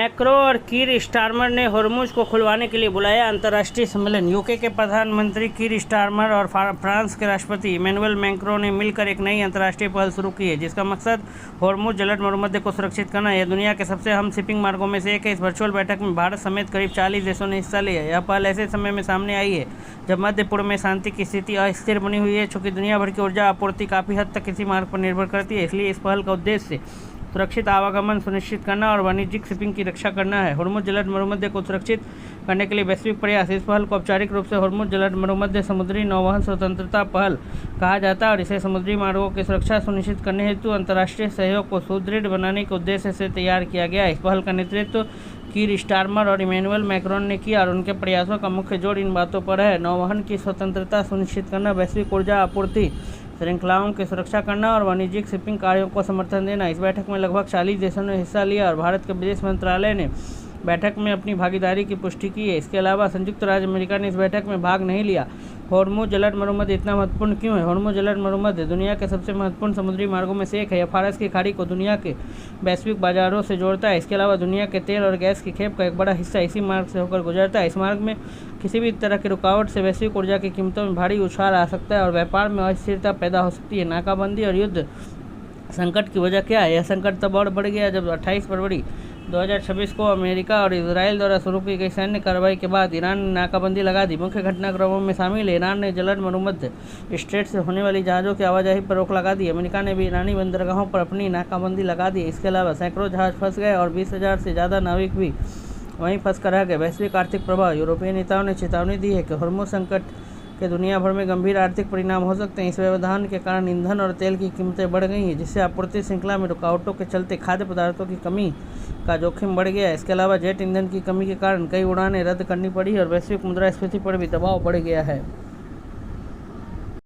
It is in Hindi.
मैक्रो और कीर स्टारमर ने हॉर्मुज को खुलवाने के लिए बुलाया अंतर्राष्ट्रीय सम्मेलन। यूके के प्रधानमंत्री कीर स्टारमर और फ्रांस के राष्ट्रपति इमैनुअल मैक्रो ने मिलकर एक नई अंतर्राष्ट्रीय पहल शुरू की है, जिसका मकसद हॉर्मुज जलद मरुमध्य को सुरक्षित करना है। यह दुनिया के सबसे अहम शिपिंग मार्गों में से एक है। इस वर्चुअल बैठक में भारत समेत करीब 40 देशों ने हिस्सा लिया। यह पहल ऐसे समय में सामने आई है जब मध्य पूर्व में शांति की स्थिति अस्थिर बनी हुई है। चूँकि दुनिया भर की ऊर्जा आपूर्ति काफ़ी हद तक इसी मार्ग पर निर्भर करती है, इसलिए इस पहल का उद्देश्य सुरक्षित आवागमन सुनिश्चित करना और वाणिज्यिक शिपिंग की रक्षा करना है। हॉर्मुज जलद मरुमध्य को सुरक्षित करने के लिए वैश्विक प्रयास। इस पहल को औपचारिक रूप से हॉर्मुज जलद मरुमध्य समुद्री नौवहन स्वतंत्रता पहल कहा जाता है और इसे समुद्री मार्गों की सुरक्षा सुनिश्चित करने हेतु अंतर्राष्ट्रीय सहयोग को सुदृढ़ बनाने के उद्देश्य से तैयार किया गया है। इस पहल का नेतृत्व कीर स्टारमर और इमैनुअल मैक्रोन ने किया और उनके प्रयासों का मुख्य जोर इन बातों पर है: नौवहन की स्वतंत्रता सुनिश्चित करना, वैश्विक ऊर्जा आपूर्ति श्रृंखलाओं की सुरक्षा करना और वाणिज्यिक शिपिंग कार्यों को समर्थन देना। इस बैठक में लगभग 40 देशों ने हिस्सा लिया और भारत के विदेश मंत्रालय ने बैठक में अपनी भागीदारी की पुष्टि की है। इसके अलावा संयुक्त राज्य अमेरिका ने इस बैठक में भाग नहीं लिया। हॉर्मुज जलद मरुमध्य इतना महत्वपूर्ण क्यों है? हॉर्मुज जलद मरुमध्य दुनिया के सबसे महत्वपूर्ण समुद्री मार्गों में से एक है। यह फारस की खाड़ी को दुनिया के वैश्विक बाजारों से जोड़ता है। इसके अलावा दुनिया के तेल और गैस की खेप का एक बड़ा हिस्सा इसी मार्ग से होकर गुजरता है। इस मार्ग में किसी भी तरह की रुकावट से वैश्विक ऊर्जा की कीमतों में भारी उछाल आ सकता है और व्यापार में अस्थिरता पैदा हो सकती है। नाकाबंदी और युद्ध संकट की वजह क्या है? यह संकट तब और बढ़ गया जब 28 फरवरी 2026 को अमेरिका और इजराइल द्वारा शुरू की गई सैन्य कार्रवाई के बाद ईरान ने नाकाबंदी लगा दी। मुख्य घटनाक्रमों में शामिल है: ईरान ने जलद मरुमध्य स्ट्रेट से होने वाली जहाज़ों की आवाजाही पर रोक लगा दी। अमेरिका ने भी ईरानी बंदरगाहों पर अपनी नाकाबंदी लगा दी। इसके अलावा सैकड़ों जहाज़ फंस गए और 20,000 से ज़्यादा नाविक भी वहीं फंस कर रह गए। वैश्विक आर्थिक प्रभाव। यूरोपीय नेताओं ने चेतावनी दी है कि हॉर्मुज संकट के दुनिया भर में गंभीर आर्थिक परिणाम हो सकते हैं। इस व्यवधान के कारण ईंधन और तेल की कीमतें बढ़ गई हैं, जिससे आपूर्ति श्रृंखला में रुकावटों के चलते खाद्य पदार्थों की कमी का जोखिम बढ़ गया है। इसके अलावा जेट ईंधन की कमी के कारण कई उड़ानें रद्द करनी पड़ी और वैश्विक मुद्रास्फीति पर भी दबाव बढ़ गया है।